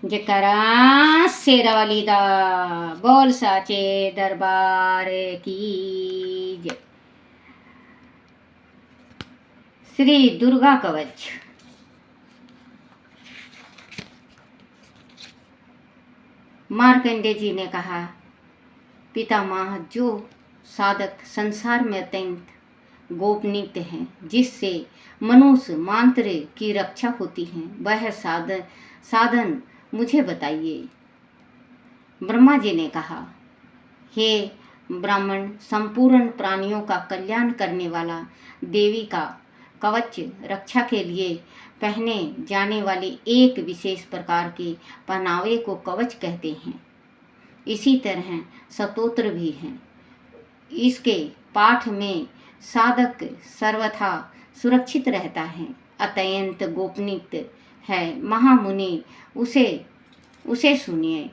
जकरा शेरावाली दा बोल साचे दरबार की जय। श्री दुर्गा कवच। मार्कंडेय जी ने कहा, पितामह, जो साधक संसार में अत्यंत गोपनीय हैं, जिससे मनुष्य मंत्र की रक्षा होती है, वह साधन मुझे बताइए। ब्रह्मा जी ने कहा, हे ब्राह्मण, संपूर्ण प्राणियों का कल्याण करने वाला देवी का कवच रक्षा के लिए पहने जाने वाले एक विशेष प्रकार के पहनावे को कवच कहते हैं। इसी तरह स्तोत्र भी हैं। इसके पाठ में साधक सर्वथा सुरक्षित रहता है, अत्यंत गोपनीय है। महामुनि उसे सुनिए।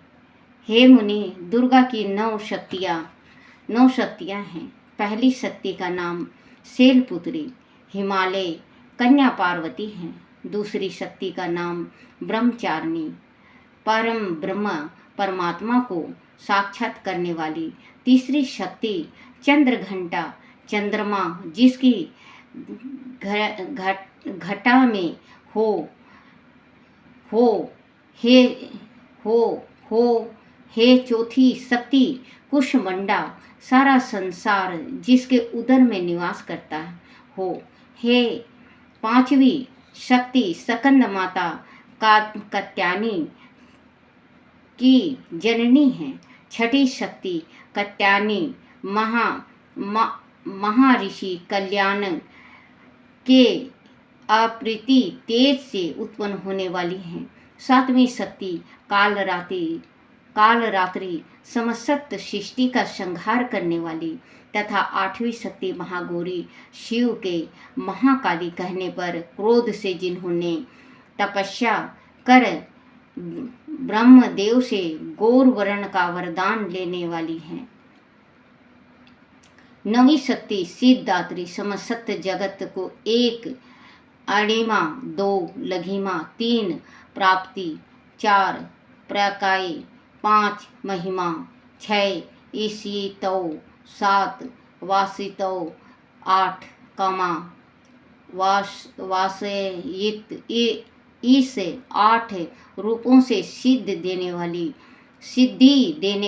हे मुनि, दुर्गा की 9 शक्तियाँ हैं। पहली शक्ति का नाम शैलपुत्री हिमालय कन्या पार्वती है। दूसरी शक्ति का नाम ब्रह्मचारिणी, परम ब्रह्म परमात्मा को साक्षात करने वाली। तीसरी शक्ति चंद्रघंटा चंद्रमा, जिसकी घटा में हे चौथी शक्ति कुष्मंडा, सारा संसार जिसके उदर में निवास करता हो। हे पांचवी शक्ति स्कंद माता कात्यायनी की जननी है। छठी शक्ति कात्यायनी महर्षि कल्याण के अप्रति तेज से उत्पन्न होने वाली है। सातवीं शक्ति कालरात्रि समस्त सृष्टि का संहार करने वाली तथा आठवीं शक्ति महागौरी, शिव के महाकाली कहने पर क्रोध से जिन्होंने तपस्या कर ब्रह्मदेव से गौर वर्ण का वरदान लेने वाली है। नवी शक्ति सिद्धात्री, समस्त जगत को 1 अणिमा, 2 लघिमा, 3 प्राप्ति, 4 प्रकाय, 5 महिमा, 6 ईशितो, 7 वासितो, 8 कामा वासयित, इस 8 रूपों से सिद्धि देने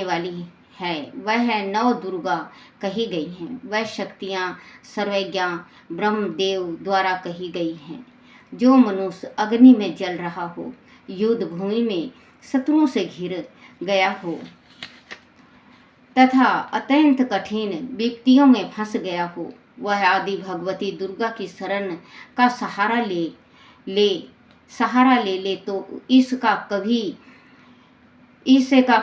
वाली है। वह 9 दुर्गा कही गई हैं। वह शक्तियाँ सर्वज्ञा ब्रह्मदेव द्वारा कही गई हैं। जो मनुष्य अग्नि में जल रहा हो, युद्ध भूमि में शत्रुओं से घिर गया हो तथा अत्यंत कठिन विपत्तियों में फंस गया हो, वह आदि भगवती दुर्गा की शरण का सहारा ले तो इसका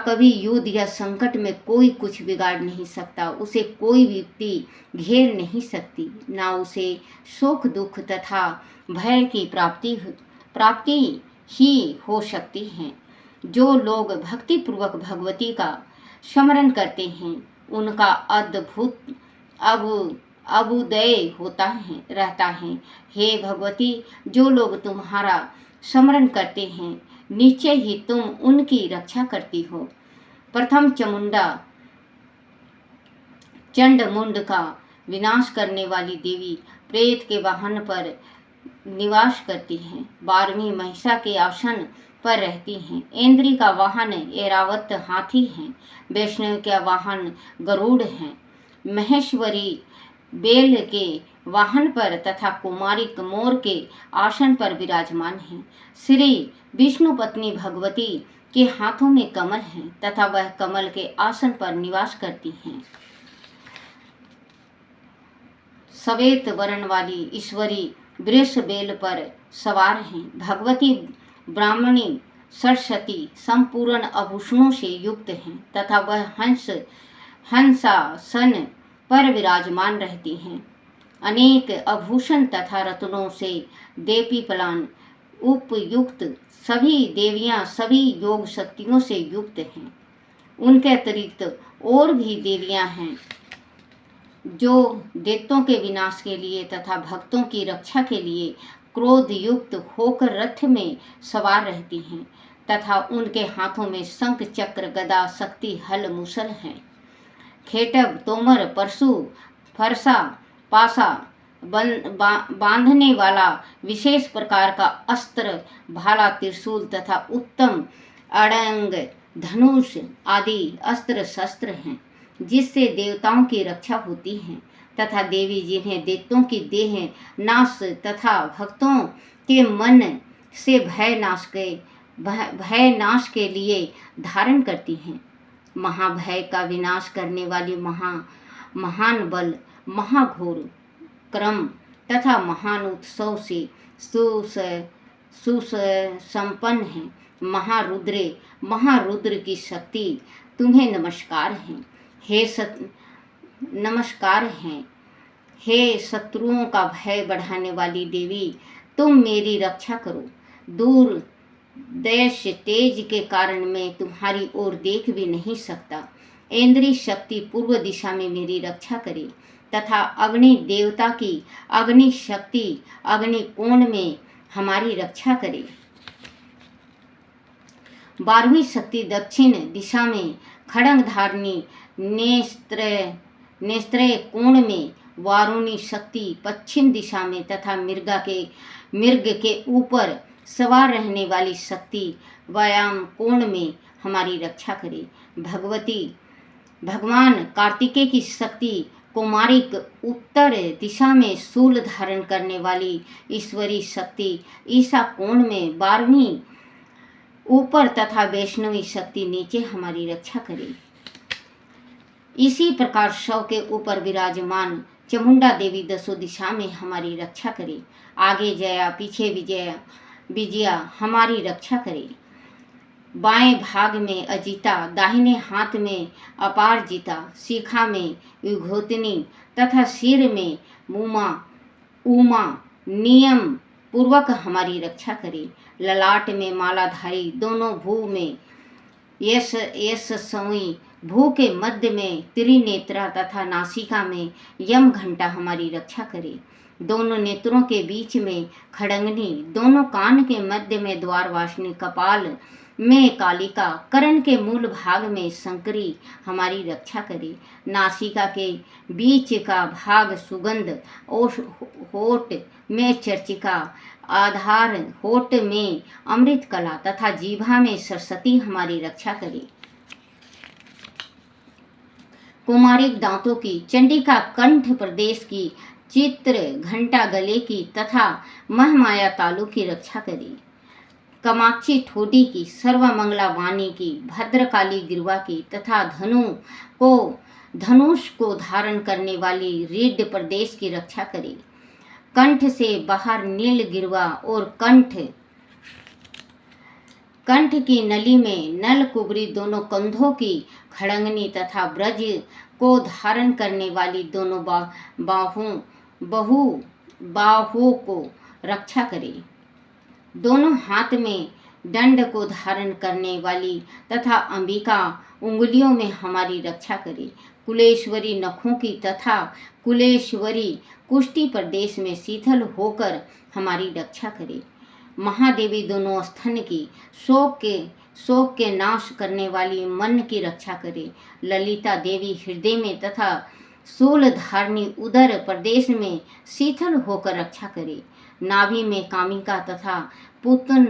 कभी युद्ध या संकट में कोई कुछ बिगाड़ नहीं सकता। उसे कोई विपत्ति घेर नहीं सकती, ना उसे शोक दुख तथा भय की प्राप्ति ही हो सकती है। जो लोग भक्ति पूर्वक भगवती का स्मरण करते हैं, उनका अद्भुत अभुदय रहता है। हे भगवती, जो लोग तुम्हारा स्मरण करते हैं, निश्चय ही तुम उनकी रक्षा करती हो। प्रथम चंडमुंड का विनाश करने वाली देवी प्रेत के वाहन पर निवास करती हैं। 12वीं महिषा के आसन पर रहती हैं। इंद्री का वाहन ऐरावत हाथी है। वैष्णव का वाहन गरुड़ है। महेश्वरी बेल के वाहन पर तथा कुमारी मोर के आसन पर विराजमान है। श्री विष्णु पत्नी भगवती के हाथों में कमल है तथा वह कमल के आसन पर निवास करती हैं। श्वेत वर्ण वाली ईश्वरी वृष बेल पर सवार हैं। भगवती ब्राह्मणी सरस्वती संपूर्ण आभूषणों से युक्त हैं तथा वह हंसासन पर विराजमान रहती हैं। अनेक आभूषण तथा रत्नों से देदीप्यमान उपयुक्त सभी देवियां सभी योग शक्तियों से युक्त हैं। उनके अतिरिक्त और भी देवियां हैं जो दैत्यों के विनाश के लिए तथा भक्तों की रक्षा के लिए क्रोध युक्त होकर रथ में सवार रहती हैं। तथा उनके हाथों में शंख चक्र गदा शक्ति हल मुसल हैं। खेटब तोमर परशु फरसा पासा बांधने वाला विशेष प्रकार का अस्त्र भाला त्रिशूल तथा उत्तम अड़ंग धनुष आदि अस्त्र शस्त्र हैं, जिससे देवताओं की रक्षा होती है तथा देवी जिन्हें दैत्यों की देह नाश तथा भक्तों के मन से भय नाश के लिए धारण करती हैं। महाभय का विनाश करने वाली महान बल, महाघोर क्रम तथा महान उत्सव से सुसंपन्न है। महारुद्र की शक्ति तुम्हें नमस्कार है। हे शत्रुओं का भय बढ़ाने वाली देवी, तुम मेरी रक्षा करो। दूर देश तेज के कारण मैं तुम्हारी ओर देख भी नहीं सकता। इंद्रिय शक्ति पूर्व दिशा में मेरी रक्षा करे तथा अग्नि देवता की अग्नि शक्ति अग्नि कोण में हमारी रक्षा करे। 12वीं शक्ति दक्षिण दिशा में खड्गधारिणी नेस्त्रय कोण में, वारुणी शक्ति पश्चिम दिशा में तथा मृग के ऊपर सवार रहने वाली शक्ति व्यायाम कोण में हमारी रक्षा करे। भगवान कार्तिकेय की शक्ति कुमारिक उत्तर दिशा में शूल धारण करने वाली ईश्वरी शक्ति ईशा कोण में 12वीं ऊपर तथा वैष्णवी शक्ति नीचे हमारी रक्षा करे। इसी प्रकार शव के ऊपर विराजमान चामुंडा देवी दसों दिशा में हमारी रक्षा करे। आगे जया पीछे विजया हमारी रक्षा करे। बाएं भाग में अजिता, दाहिने हाथ में अपारजिता, शिखा में युघोतनी तथा सिर में उमा नियम पूर्वक हमारी रक्षा करे। ललाट में मालाधारी, दोनों भू में यशस्वी, भू के मध्य में त्रिनेत्रा तथा नासिका में यम घंटा हमारी रक्षा करे। दोनों नेत्रों के बीच में खड़ंगनी, दोनों कान के मध्य में द्वारवासिनी, कपाल में कालिका, कर्ण के मूल भाग में शंकरी हमारी रक्षा करे। नासिका के बीच का भाग सुगंध, होठ में चर्चिका, आधार होठ में अमृत कला तथा जीभा में सरस्वती हमारी रक्षा करे। कुमारिक दांतों की, चंडिका कंठ प्रदेश की, चित्र घंटा गले की तथा महमाया तालु की रक्षा करे। कामाक्षी ठोडी की, सर्वमंगला वाणी की, भद्रकाली गिरवा की तथा धनुष को धारण करने वाली रीढ़ प्रदेश की रक्षा करे। कंठ से बाहर नील गिरवा और कंठ की नली में नल कुबरी, दोनों कंधों की खड़ंगनी तथा ब्रज को धारण करने वाली दोनों बाहों को रक्षा करे। दोनों हाथ में दंड को धारण करने वाली तथा अंबिका उंगलियों में हमारी रक्षा करे। कुलेश्वरी नखों की तथा कुलेश्वरी कुष्ठी प्रदेश में शीतल होकर हमारी रक्षा करे। महादेवी दोनों स्तन की, शोक के नाश करने वाली मन की रक्षा करे। ललिता देवी हृदय में तथा शूलधारिणी उदर प्रदेश में शीतल होकर रक्षा करे। नाभि में कामिका तथा पुतन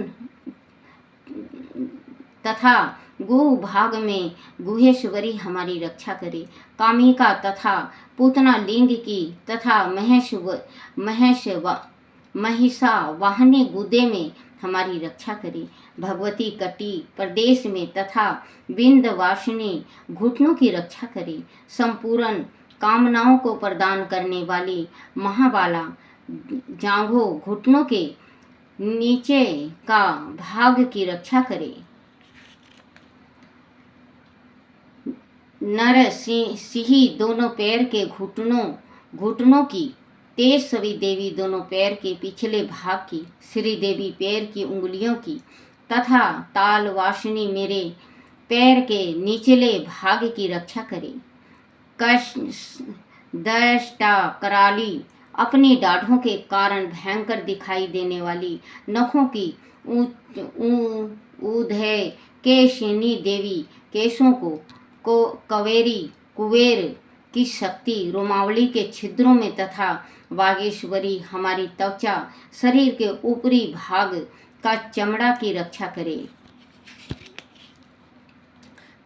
तथा गुह भाग में गुहेश्वरी हमारी रक्षा करे। कामिका तथा पुतना लिंग की तथा महिषा वाहने गुदे में हमारी रक्षा करे। भगवती कटी प्रदेश में तथा विंध्यवासिनी घुटनों की रक्षा करे। संपूर्ण कामनाओं को प्रदान करने वाली महाबाला जांघों घुटनों के नीचे का भाग की रक्षा करे। नर सिंही दोनों पैर के घुटनों की, तेजस्वी देवी दोनों पैर के पिछले भाग की, श्री देवी पैर की उंगलियों की तथा तालवासिनी मेरे पैर के निचले भाग की रक्षा करे। दष्टा कराली अपनी दाढ़ों के कारण भयंकर दिखाई देने वाली नखों की उदय केशिनी देवी केशों को कवेरी कुबेर की शक्ति रोमावली के छिद्रों में तथा वागेश्वरी हमारी त्वचा शरीर के ऊपरी भाग का चमड़ा की रक्षा करे।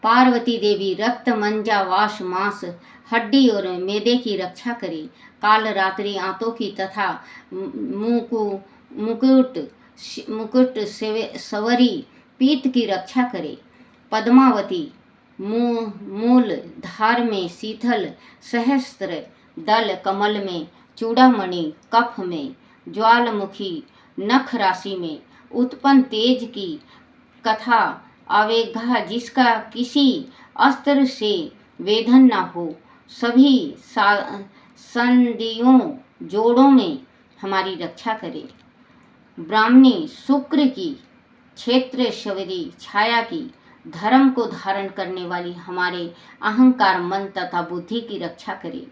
पार्वती देवी रक्त मंजा वाश मांस हड्डी और मैदे की रक्षा करे। काल रात्रि आंतों की तथा मुकुट सवरी पीत की रक्षा करे। पद्मावती मूल धार में शीतल सहस्त्र दल कमल में चूड़ामणि कफ में ज्वालामुखी नख राशि में उत्पन्न तेज की कथा आवेगा जिसका किसी अस्त्र से वेधन न हो। सभी संधियों जोड़ों में हमारी रक्षा करे। ब्राह्मणी शुक्र की क्षेत्रश्वरी छाया की धर्म को धारण करने वाली हमारे अहंकार मन तथा बुद्धि की रक्षा करे।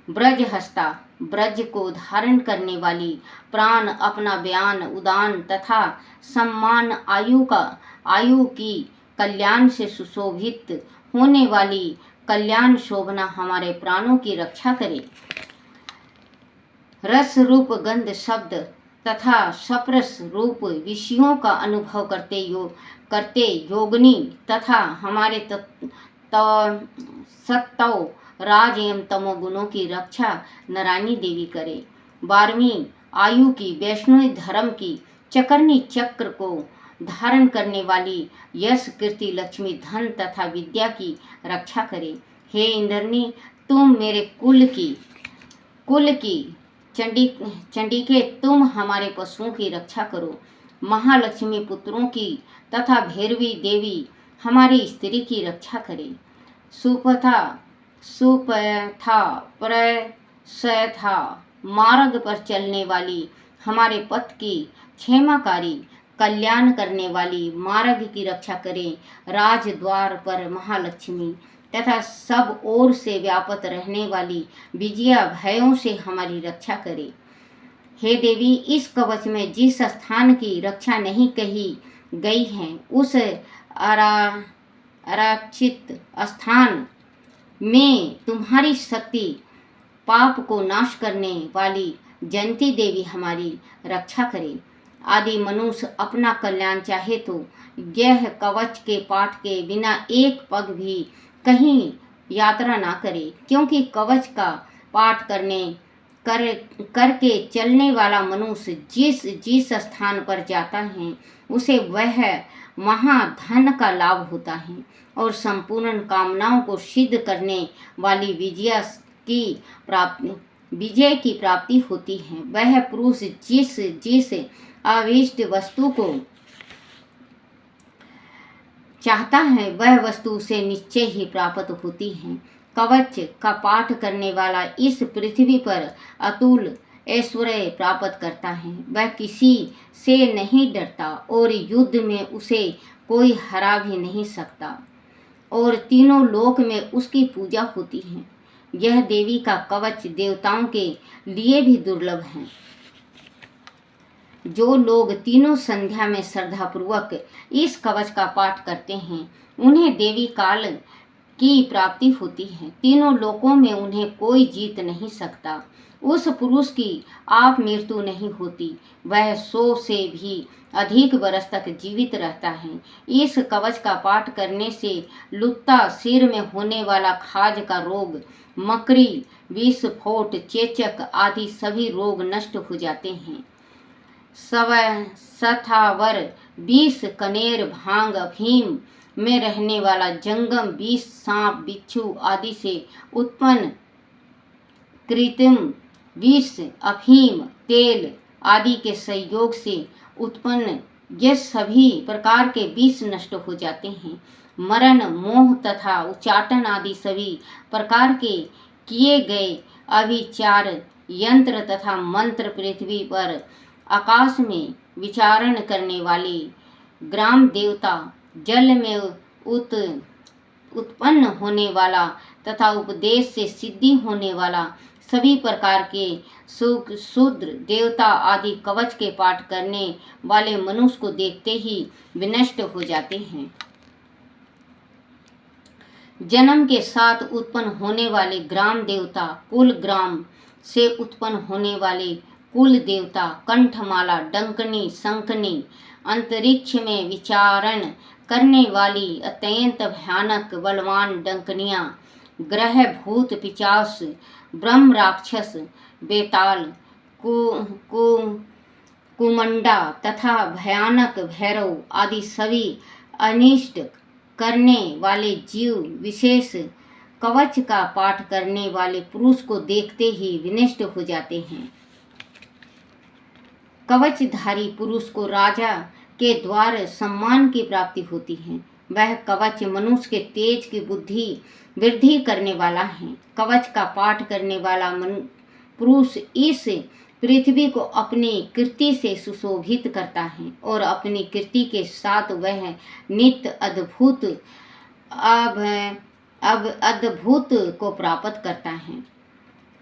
ब्रजहस्ता ब्रज को धारण करने वाली प्राण अपना बयान उदान तथा सम्मान आयु की कल्याण से सुशोभित होने वाली कल्याण शोभना हमारे प्राणों की रक्षा करे। रस रूप गंध शब्द तथा सप्रस रूप विषयों का अनुभव करते योगिनी तथा हमारे सत्व राज एवं तमोगुणों की रक्षा नारायणी देवी करे। 12वीं आयु की वैष्णवी धर्म की चक्रनी चक्र को धारण करने वाली यश कीर्ति लक्ष्मी धन तथा विद्या की रक्षा करे। हे इंद्रनी, तुम मेरे कुल की चंडिके तुम हमारे पशुओं की रक्षा करो। महालक्ष्मी पुत्रों की तथा भैरवी देवी हमारी स्त्री की रक्षा करे। सुपथा प्रसथा मार्ग पर चलने वाली हमारे पथ की क्षेमाकारी कल्याण करने वाली मार्ग की रक्षा करें। राजद्वार पर महालक्ष्मी तथा सब ओर से व्यापत रहने वाली विजया भयों से हमारी रक्षा करे। हे देवी, इस कवच में जिस स्थान की रक्षा नहीं कही गई है उस आरक्षित स्थान में तुम्हारी शक्ति पाप को नाश करने वाली जयंती देवी हमारी रक्षा करे। आदि मनुष्य अपना कल्याण चाहे तो यह कवच के पाठ के बिना एक पग भी कहीं यात्रा ना करे, क्योंकि कवच का पाठ करके चलने वाला मनुष्य जिस स्थान पर जाता है उसे वह महाधन का लाभ होता है और संपूर्ण कामनाओं को सिद्ध करने वाली विजय की प्राप्ति होती है। वह पुरुष जिस अभीष्ट वस्तु को चाहता है वह वस्तु उसे निश्चय ही प्राप्त होती है। कवच का पाठ करने वाला इस पृथ्वी पर अतुल ऐश्वर्य प्राप्त करता है। वह किसी से नहीं डरता और युद्ध में उसे कोई हरा भी नहीं सकता और तीनों लोक में उसकी पूजा होती है। यह देवी का कवच देवताओं के लिए भी दुर्लभ है। जो लोग तीनों संध्या में श्रद्धापूर्वक इस कवच का पाठ करते हैं उन्हें देवी काल की प्राप्ति होती है। तीनों लोकों में उन्हें कोई जीत नहीं सकता। उस पुरुष की आप मृत्यु नहीं होती, वह 100 से भी अधिक वर्ष तक जीवित रहता है। इस कवच का पाठ करने से लुत्ता, सिर में होने वाला खाज का रोग, मकड़ी, विस्फोट, चेचक आदि सभी रोग नष्ट हो जाते हैं। सथावर, विष, कनेर, भांग, अफीम में रहने वाला जंगम विष, सांप, बिच्छू आदि से उत्पन्न कृत्रिम विष, अफीम, तेल आदि के संयोग से उत्पन्न ये सभी प्रकार के विष नष्ट हो जाते हैं। मरण, मोह तथा उच्चाटन आदि सभी प्रकार के किए गए अभिचार, यंत्र तथा मंत्र पृथ्वी पर आकाश में विचारण करने वाले ग्राम देवता, जल में उत्पन्न होने वाला तथा उपदेश से सिद्धि होने वाला सभी प्रकार के शूद्र देवता आदि कवच के पाठ करने वाले मनुष्य को देखते ही विनष्ट हो जाते हैं। जन्म के साथ उत्पन्न होने वाले ग्राम देवता, कुल ग्राम से उत्पन्न होने वाले कुल देवता, कंठमाला, डंकनी, शंखनी, अंतरिक्ष में विचारण करने वाली अत्यंत भयानक बलवान डंकनियाँ, ग्रह भूत पिशाच, ब्रह्म राक्षस, बेताल, कुमंडा तथा भयानक भैरव आदि सभी अनिष्ट करने वाले जीव विशेष कवच का पाठ करने वाले पुरुष को देखते ही विनष्ट हो जाते हैं। कवचधारी पुरुष को राजा के द्वारा सम्मान की प्राप्ति होती है। वह कवच मनुष्य के तेज की बुद्धि वृद्धि करने वाला है। कवच का पाठ करने वाला पुरुष इस पृथ्वी को अपनी कीर्ति से सुशोभित करता है और अपनी कीर्ति के साथ वह नित्य अद्भुत को प्राप्त करता है।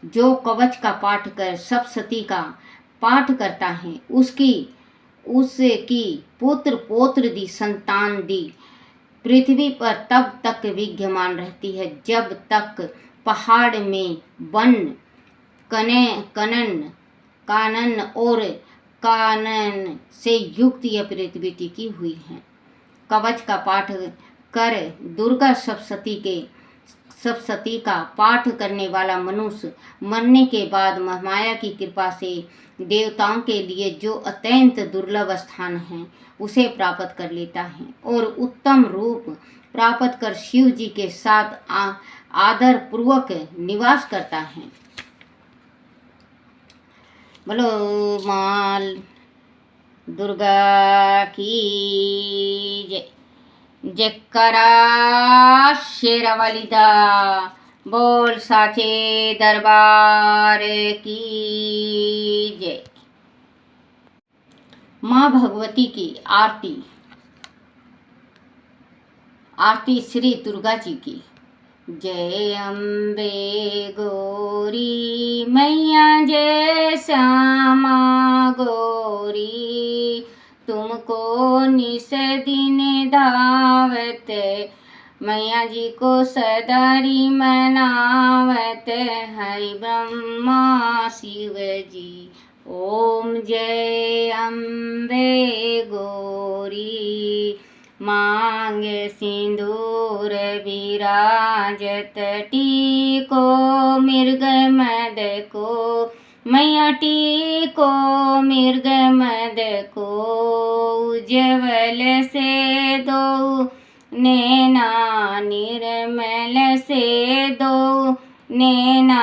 जो कवच का पाठ कर सप्तशती का पाठ करता है उसकी पुत्र पौत्र दी संतान दी पृथ्वी पर तब तक विद्यमान रहती है जब तक पहाड़ में वन कानन और कानन से युक्त यह पृथ्वी टिकी हुई है। कवच का पाठ कर दुर्गा सप्तशती का पाठ करने वाला मनुष्य मरने के बाद महामाया की कृपा से देवताओं के लिए जो अत्यंत दुर्लभ स्थान है उसे प्राप्त कर लेता है और उत्तम रूप प्राप्त कर शिव जी के साथ आदर पूर्वक निवास करता है। बोलो माल दुर्गा की जय। जयकारा शेरावाली दा, बोल साचे दरबार की जय। माँ भगवती की आरती श्री दुर्गा जी की। जय अम्बे गौरी मैया, जय श्यामा गौरी, तुमको निस दिन दावत, मैया जी को सदारी मनावत, हरि ब्रह्मा शिव जी। ओम जय अम्बे गौरी, मांग सिंदूर विराजत, टीको मृग मद को, मैया टीको मृग मद को, उज्ज्वल से दो नैना, निर्मल से दो नैना,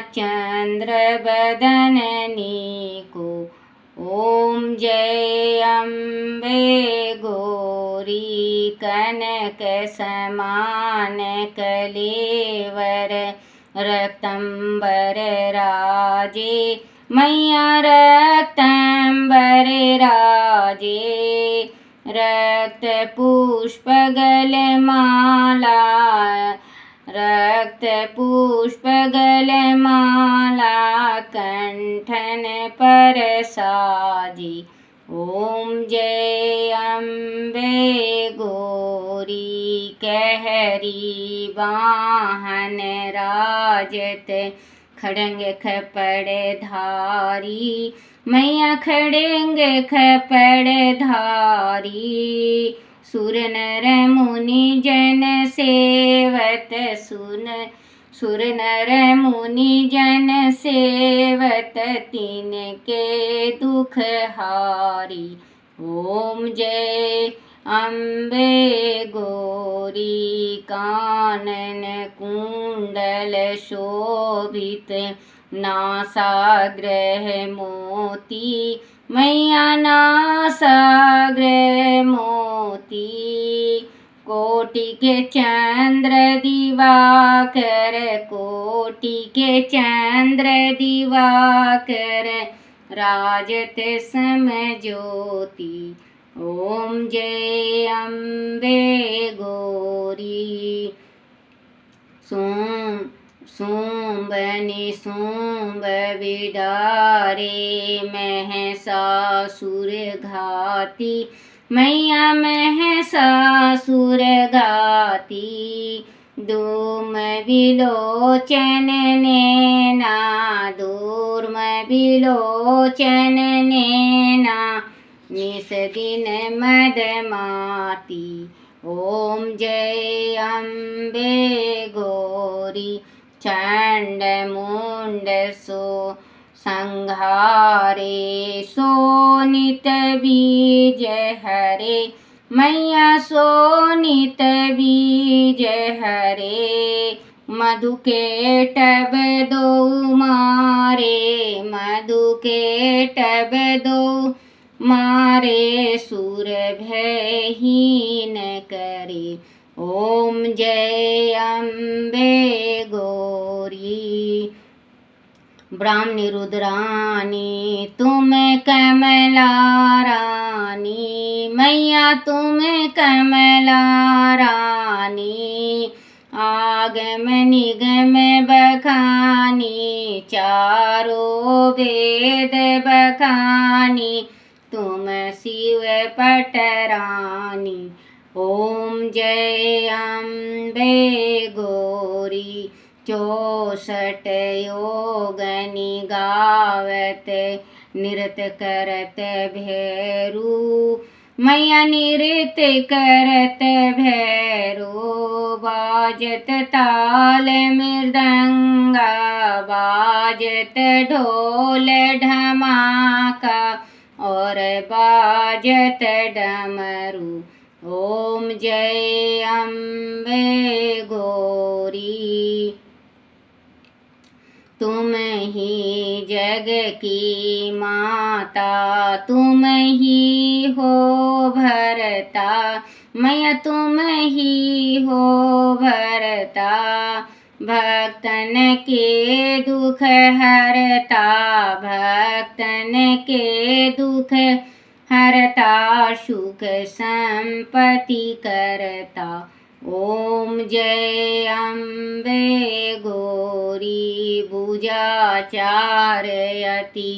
चंद्र बदननी को। ओम जय अम्बे गौरी, कनक समान कलेवर, रक्तंबर राजे, मैया रक्तंबर राजे, रक्त पुष्प गलमाला, रक्त पुष्प गलमाला, कंठन पर साजी। ओम जय अम्बे गौरी, कहरी वाहन राजत, खड़ंग खपड़ धारी, मैया खड़ंग खपड़ धारी, सुर नर मुनि जन सेवत, सुर नर मुनि जन सेवत, तिनके दुख हारी। ओम जय अम्बे गौरी, कानन कुंडल शोभित, नासाग्र मोती, मैया नासाग्र मोती, कोटि के चंद्र दिवाकर, कोटि के चंद्र दिवाकर, राजत सम ज्योति। ओम जय अम्बे गौरी, शुंभ निशुंभ बिडारे महिषासुर घाती मैया महिषासुर घाती धूम विलोचन नैना धूर्म विलोचन नैना निस दिन मदमाती ओम जय अम्बे गौरी चंड मुंड सो संहारे सोनित बीज हरे मैया सोनित बीज हरे मधु के टब दो मारे मधु के टब दो मारे सुर भयहीन करे ओम जय अम्बे गौरी ब्राह्मणी रुद्रानी तुम कमला रानी मैया तुम कमला रानी आगम निगम बखानी चारों वेद बखानी तुम शिव पटरानी ओम जय अम्बे गौरी 64 योगनी गावत नृत्य करत भैरू मैया नृत्य करत भैरो बाजत ताल मृदंगा बाजत ढोल ढमाका और बाजत डमरू ओम जय अम्बे गौरी तुम ही जग की माता तुम ही हो भरता मैया तुम ही हो भरता भक्तन के दुख हरता भक्तन के दुख हरता सुख संपत्ति करता ओम जय अम्बे गौरी भुजाचार यति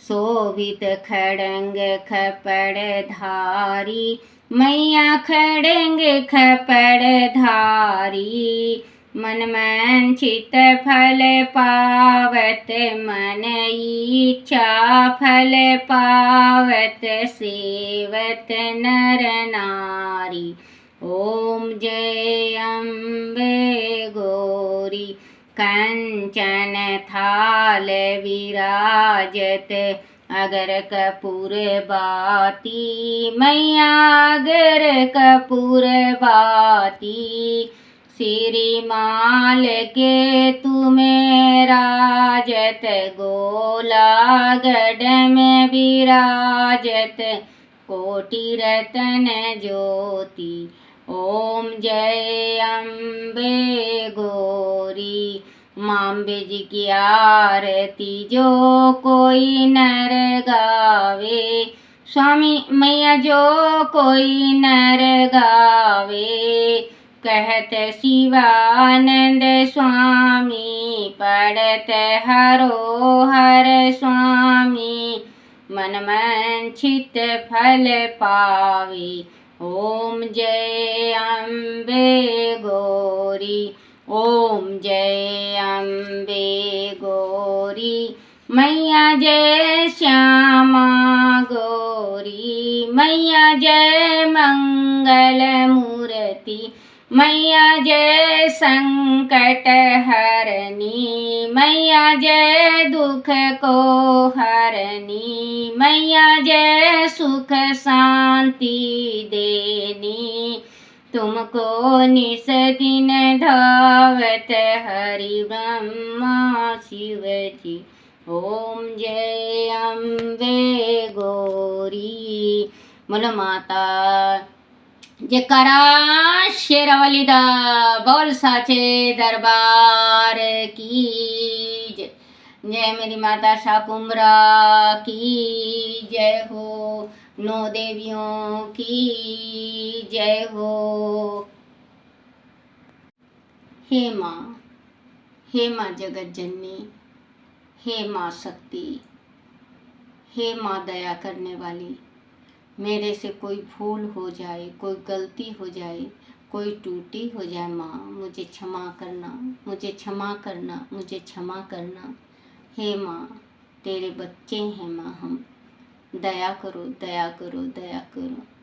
शोभित खड़ंग खपड़ धारी मैया खड़ंग खपड़ धारी मन मंचित फल पावत मन इच्छा फल पावत सेवत नर नारी ओम जय अम्बे गौरी कंचन थाल विराजत अगर कपूर बाती मैया अगर कपूर बाती श्री माल के तुम्हें राजत गोला गढ़ में विराजत कोटि रतन ज्योति ओम जय अम्बे गौरी माम्बिज की आरती जो कोई नर गावे स्वामी मैया जो कोई नर गावे कहत शिवानंद स्वामी पढ़त हरो हर स्वामी मन मंचित फल पावे ओम जय अम्बे गौरी ओम जय अम्बे गौरी मैया जय श्यामा गौरी मैया जय मंगल मूर्ति मैया जय संकट हरनी मैया जय दुख को हरनी मैया जय सुख शांति देनी तुमको निस दिन धावत हरि ब्रह्मा शिव जी ओम जय अम्बे गौरी बोलो माता जयकारा शेरावाली दा बोल साचे दरबार की जय मेरी माता शाकुंभरा की जय हो 9 देवियों की जय हो। हे माँ हे माँ जगत जननी, हे माँ शक्ति, हे माँ दया करने वाली, मेरे से कोई भूल हो जाए, कोई गलती हो जाए, कोई त्रुटि हो जाए माँ, मुझे क्षमा करना, मुझे क्षमा करना, मुझे क्षमा करना। हे माँ, तेरे बच्चे हैं माँ हम, दया करो, दया करो, दया करो।